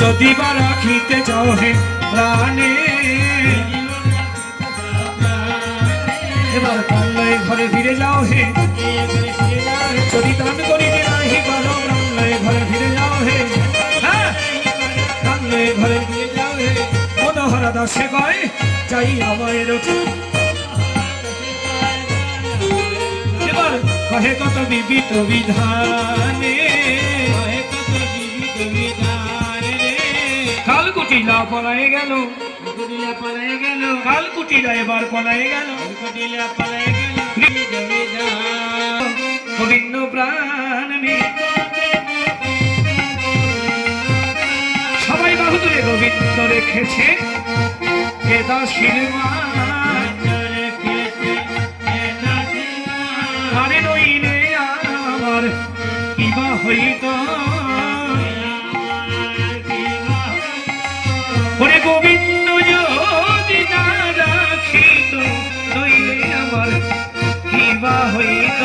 যদি বা রাখিতে চাও হে প্রাণে এবার প্রাণলয়ে ঘরে ফিরে যাও হে যদি দান করিতে নাহি পারো প্রাণলয়ে ঘরে ফিরে যাও হে প্রাণলয়ে ঘরে ফিরে যাও হে মনোহরা দাসে কয় চাই আমায় এবার কহে কত বিবিধ বিধানে কালকুটিলা পলায়ে গেল কালকুটিলা এবার পলায়ে গেল গোবিন্দ প্রাণ সবাই বাহু তুলে গোবিন্দ রেখেছে এ দাসীর আরে নইলে আমার কিবা হইত ওরে গোবিন্দ যদি না রাখিত নইলে আমার কিবা হইত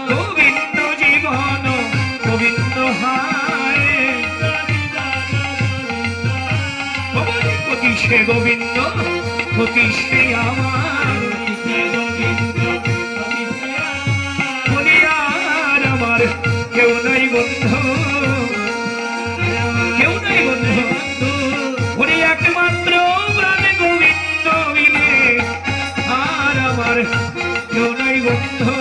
গোবিন্দ জীবন গোবিন্দ হায় সে গোবিন্দ পতি সে আমার বলিয়ার আমার কেউ নাই বন্ধু কেউ নাই বন্ধু বলি একমাত্র প্রাণে গোবিন্দ মিলে আর আমার কেউ নাই বন্ধু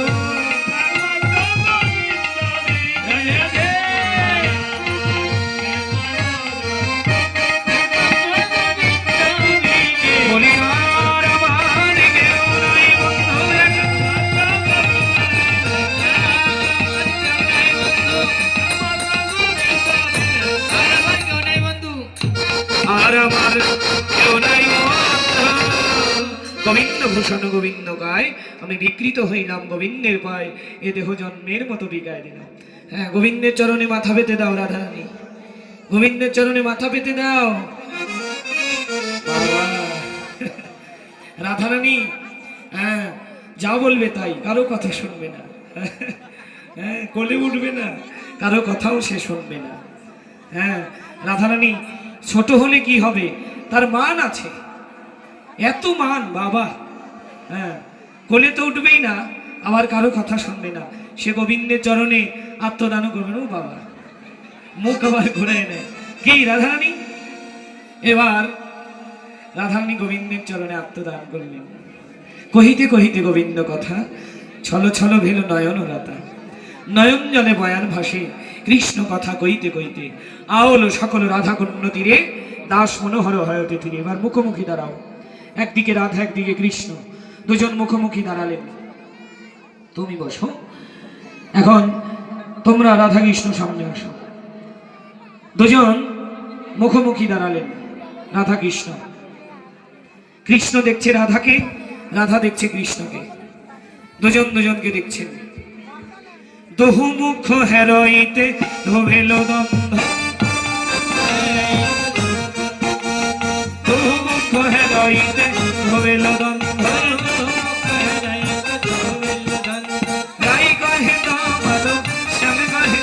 গোবিন্দ ভূষণ গোবিন্দ গায় আমি বিকৃত হইলাম গোবিন্দের পায় এ দেহ জন্মের মতো বিগায় দিলাম। হ্যাঁ, গোবিন্দের চরণে মাথা পেতে দাও রাধারানী, গোবিন্দের চরণে মাথা পেতে দাও রাধারানী। হ্যাঁ, যা বলবে তাই, কারো কথা শুনবে না। হ্যাঁ, কোলে উঠবে না, কারো কথাও সে শুনবে না। হ্যাঁ, রাধারানী ছোট হলে কি হবে, তার মান আছে, এত মান বাবা। হ্যাঁ, কোলে তো উঠবেই না, আবার কারো কথা শুনবে না, সে গোবিন্দের চরণে আত্মদান করবে। ও বাবা, মুখ আবার ঘুরায় নেয় কি রাধারানী। এবার রাধারানী গোবিন্দের চরণে আত্মদান করলেন। কহিতে কহিতে গোবিন্দ কথা ছল ছল ভেল নয়ন রাতা, নয়ন জলে বয়ান ভাসে কৃষ্ণ কথা কইতে কইতে আওল সকল রাধা কুণ্ড তীরে দাস মনোহর হয়তে তীরে। এবার মুখোমুখি দাঁড়াও, একদিকে রাধা একদিকে কৃষ্ণ, দুজন মুখোমুখি দাঁড়ালেন। তুমি বসো, এখন তোমরা রাধা কৃষ্ণ সামনে আসো। দুজন মুখোমুখি দাঁড়ালেন, রাধা কৃষ্ণ। কৃষ্ণ দেখছে রাধাকে, রাধা দেখছে কৃষ্ণকে, দুজন দুজনকে দেখছেন। দহু মুখ হেরইতে ধোবেল দ্বন্দ্ব, দহু মুখ হেরইতে ধোবেল দ্বন্দ্ব, রাই কহে কামাল শ্যাম কহে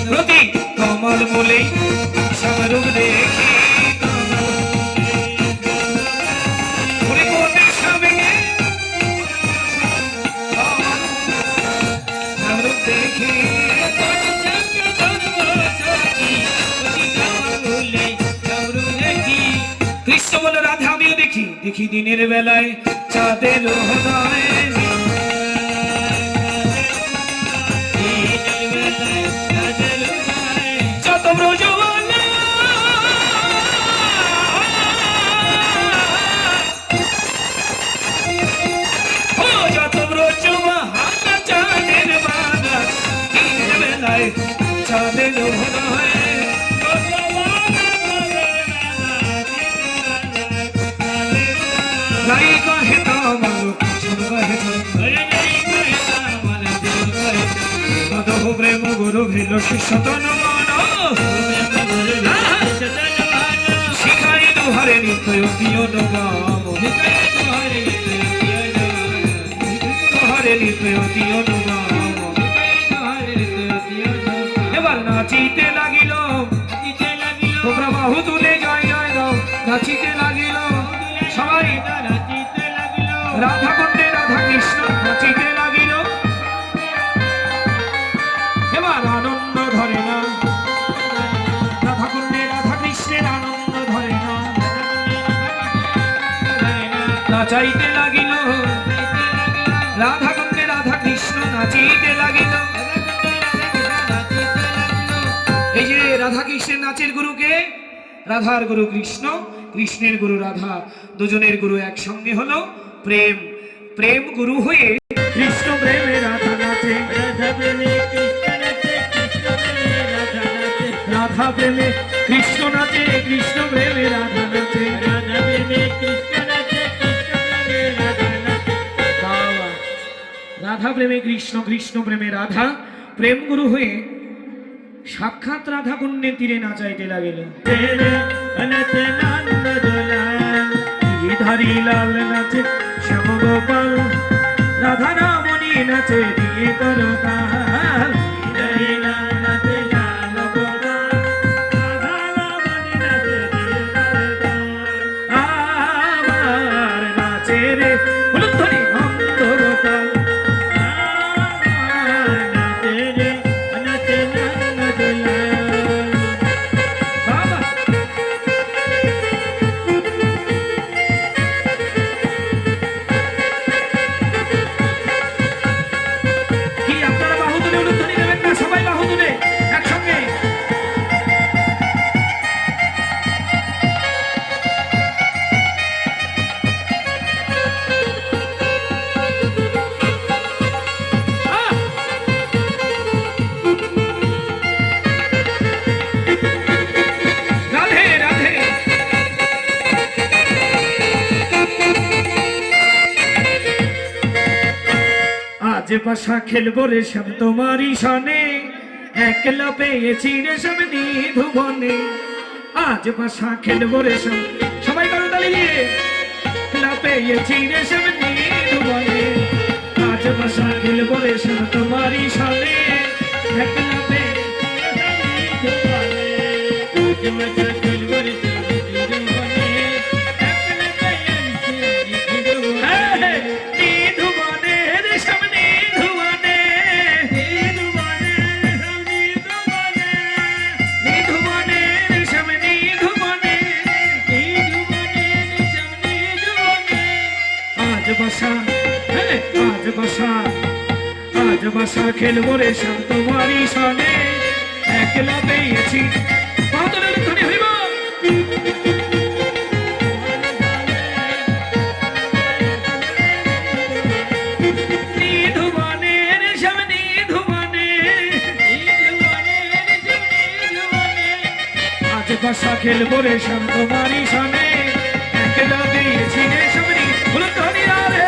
প্রতি কমল মূলেই শ্যামরূপ দেখি কৃষ্ণ বলে রাধা আমিও দেখি, দেখি দিনের বেলায় চাঁদের হৃদয়, যত ব্রজবালা ও যত ব্রজবালা চাঁদের বালা, দিনের বেলায় চাঁদের হৃদয়, প্রেম গুরু ভেল শিষ্য তন মন শিখাই দুহারে নিত্যয়তি অনুগম হরে নিত্যয়তি অনুগম এবার নাচিতে লাগিল তোমরা বাহু তুলে জয় জয় দাও নাচিতে লাগিল সবাই রাধা কুণ্ডে রাধা কৃষ্ণ নাচিতে লাগিল এবার আনন্দ ধরে না রাধা কুণ্ডে রাধা কৃষ্ণের আনন্দ ধরে না নাচাইতে লাগিল রাধা কুণ্ডে রাধা কৃষ্ণ নাচিতে লাগিল এই যে রাধা কৃষ্ণের নাচের গুরুকে রাধার গুরু কৃষ্ণ কৃষ্ণের গুরু রাধা দুজনের গুরু একসঙ্গে হলো প্রেম প্রেম গুরু হয়ে কৃষ্ণ প্রেমে রাধা নাচে রাধা প্রেমে কৃষ্ণ নাচে কৃষ্ণ প্রেমে রাধা নাচে রাধা প্রেমে কৃষ্ণ কৃষ্ণ প্রেমে রাধা প্রেম গুরু হয়ে সাক্ষাৎ রাধা কুণ্ডের তীরে নাচাইতে লাগিল ধারি লাল নাচে শ্যাম গোপাল রাধা রামণি নাচে দিয়ে করো কাল আমার নাচে রে ধ্বনি অন্তরকাল আজ পাশা খেলবো রে শ্যাম তোমারই সনে একলা পেয়েছি রে সামনে ধুবনে আজ পাশা খেলবো রে শ্যাম সবাই করো তালি দিয়ে একলা পেয়েছি রে সামনে ধুবনে আজ পাশা খেলবো রে শ্যাম তোমারই সনে একলা পেয়েছি আজ বাসা খেলবো রে শ্যাম তোমারই সনে একলা পেয়েছি বাদলের ধ্বনি হইব ধুবনের সামনে ধুবনে আজ বাসা খেলবো রে শ্যাম তোমারই সনে একলা পেয়েছি রে সামনে হলো ধ্বনি আর